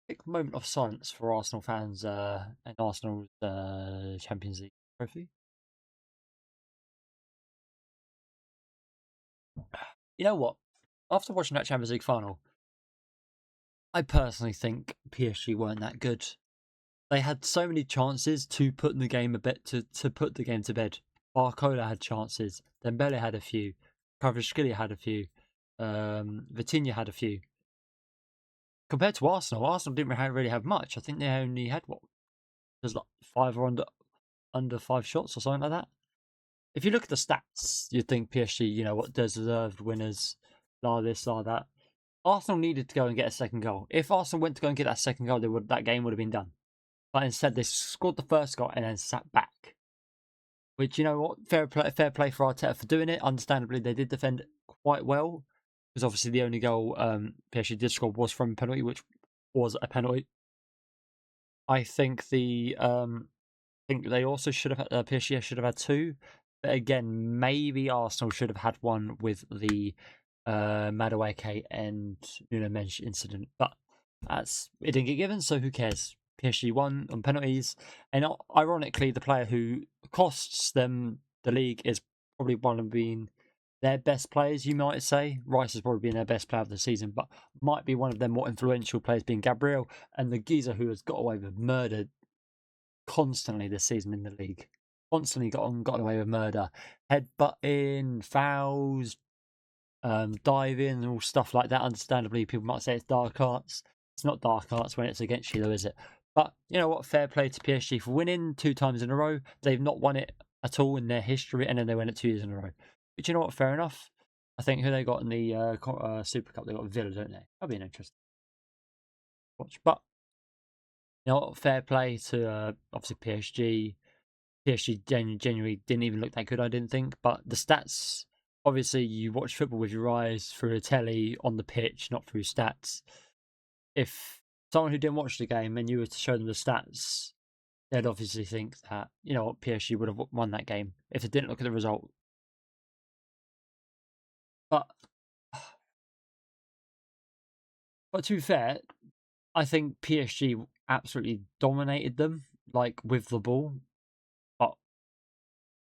quick moment of silence for Arsenal fans and Arsenal's Champions League trophy. You know what? After watching that Champions League final, I personally think PSG weren't that good. They had so many chances to put the game a bit to put the game to bed. Barcola had chances. Dembele had a few. Kvaratskhelia had a few. Vitinha had a few. Compared to Arsenal didn't really have much. I think they only had there's like five or under five shots or something like that. If you look at the stats, you'd think PSG, deserved winners, like this, like that. Arsenal needed to go and get a second goal. If Arsenal went to go and get that second goal, that game would have been done. But instead, they scored the first goal and then sat back. Which, you know what, fair play for Arteta for doing it. Understandably, they did defend quite well, because obviously the only goal PSG did score was from a penalty, which was a penalty. I think they also should have PSG should have had two. But again, maybe Arsenal should have had one with the Madueke and Nuno Mensch incident. But it didn't get given, so who cares? PSG won on penalties, and ironically, the player who costs them the league is probably one of their best players, you might say. Rice has probably been their best player of the season, but might be one of their more influential players being Gabriel, and the geezer who has got away with murder constantly this season in the league. Constantly got away with murder. Headbutting, fouls, diving, and all stuff like that. Understandably, people might say it's dark arts. It's not dark arts when it's against you, though, is it? But you know what? Fair play to PSG for winning 2 times in a row. They've not won it at all in their history, and then they win it 2 years in a row. But you know what? Fair enough. I think who they got in the Super Cup, they got Villa, don't they? That'll be an interesting watch. But you know what? Fair play to obviously PSG. PSG genuinely didn't even look that good, I didn't think. But the stats, obviously, you watch football with your eyes through a telly on the pitch, not through stats. If someone who didn't watch the game and you were to show them the stats, they'd obviously think that, you know what, PSG would have won that game if they didn't look at the result. But, but to be fair, I think PSG absolutely dominated them, like with the ball. But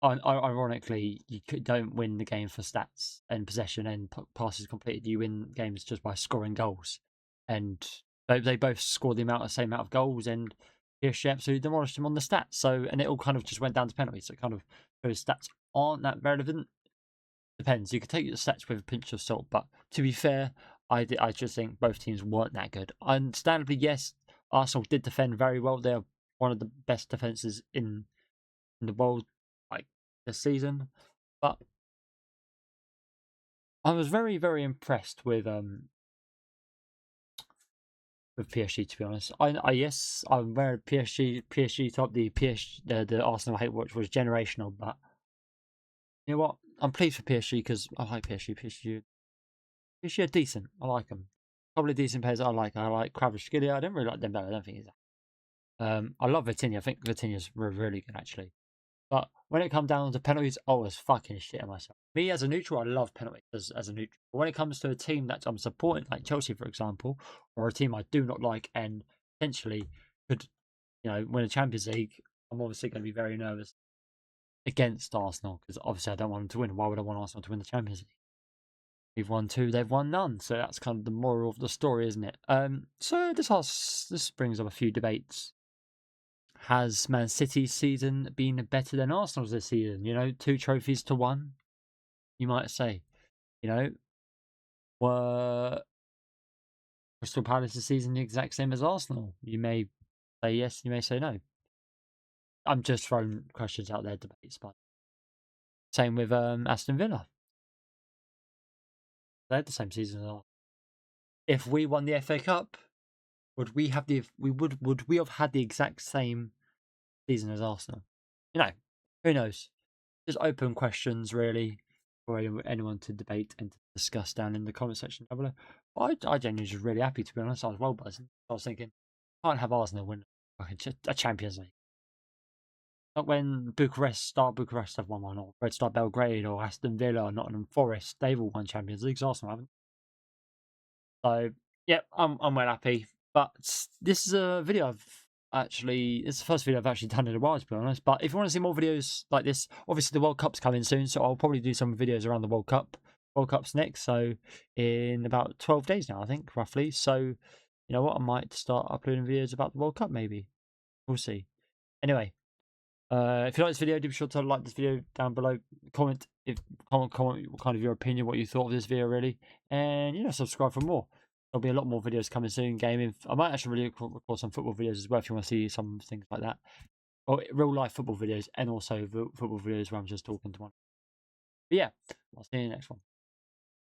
ironically, you don't win the game for stats and possession and passes completed. You win games just by scoring goals, and they both scored the same amount of goals, and PSG absolutely demolished them on the stats. So, and it all kind of just went down to penalties. So, it kind of those stats aren't that relevant. Depends. You could take the stats with a pinch of salt, but to be fair, I just think both teams weren't that good. Understandably, yes, Arsenal did defend very well. They're one of the best defenses in the world, like this season. But I was very, very impressed with PSG. To be honest, yes, I'm wearing PSG top. The Arsenal hate watch was generational, but you know what? I'm pleased for PSG because I like PSG. PSG are decent. I like them. Probably decent players I like. I like Kvaratskhelia. I don't really like Dembele. I don't think he's that. I love Vitinha. I think Vitinha's really good actually. But when it comes down to penalties, I was fucking shitting myself. Me as a neutral, I love penalties as a neutral. But when it comes to a team that I'm supporting, like Chelsea, for example, or a team I do not like and potentially could, win a Champions League, I'm obviously going to be very nervous against Arsenal because obviously I don't want them to win. Why would I want Arsenal to win the Champions League? We've won 2, they've won none. So that's kind of the moral of the story, isn't it? So this brings up a few debates. Has Man City's season been better than Arsenal's this season? 2 trophies to 1, you might say. Were Crystal Palace's season the exact same as Arsenal? You may say yes, you may say no. I'm just throwing questions out there, debates. But same with Aston Villa. They had the same season as Arsenal. If we won the FA Cup, would we have had the exact same season as Arsenal? Who knows? Just open questions, really, for anyone to debate and to discuss down in the comment section down below. I genuinely was really happy, to be honest. I was well buzzing. I was thinking, can't have Arsenal win a Champions League. Not when Bucharest have won one, or Red Star Belgrade, or Aston Villa, or Nottingham Forest. They've all won Champions Leagues. Arsenal haven't. So, yeah, I'm well happy. But this is a video it's the first video I've actually done in a while, to be honest. But if you want to see more videos like this, obviously the World Cup's coming soon, so I'll probably do some videos around the World Cup. World Cup's next, so in about 12 days now, I think, roughly. So, you know what, I might start uploading videos about the World Cup, maybe. We'll see. Anyway, if you like this video, do be sure to like this video down below. Comment what kind of your opinion, what you thought of this video, really, and subscribe for more. There'll be a lot more videos coming soon. Gaming. I might actually really record some football videos as well if you want to see some things like that, or real life football videos, and also football videos where I'm just talking to one. But yeah, I'll see you in the next one.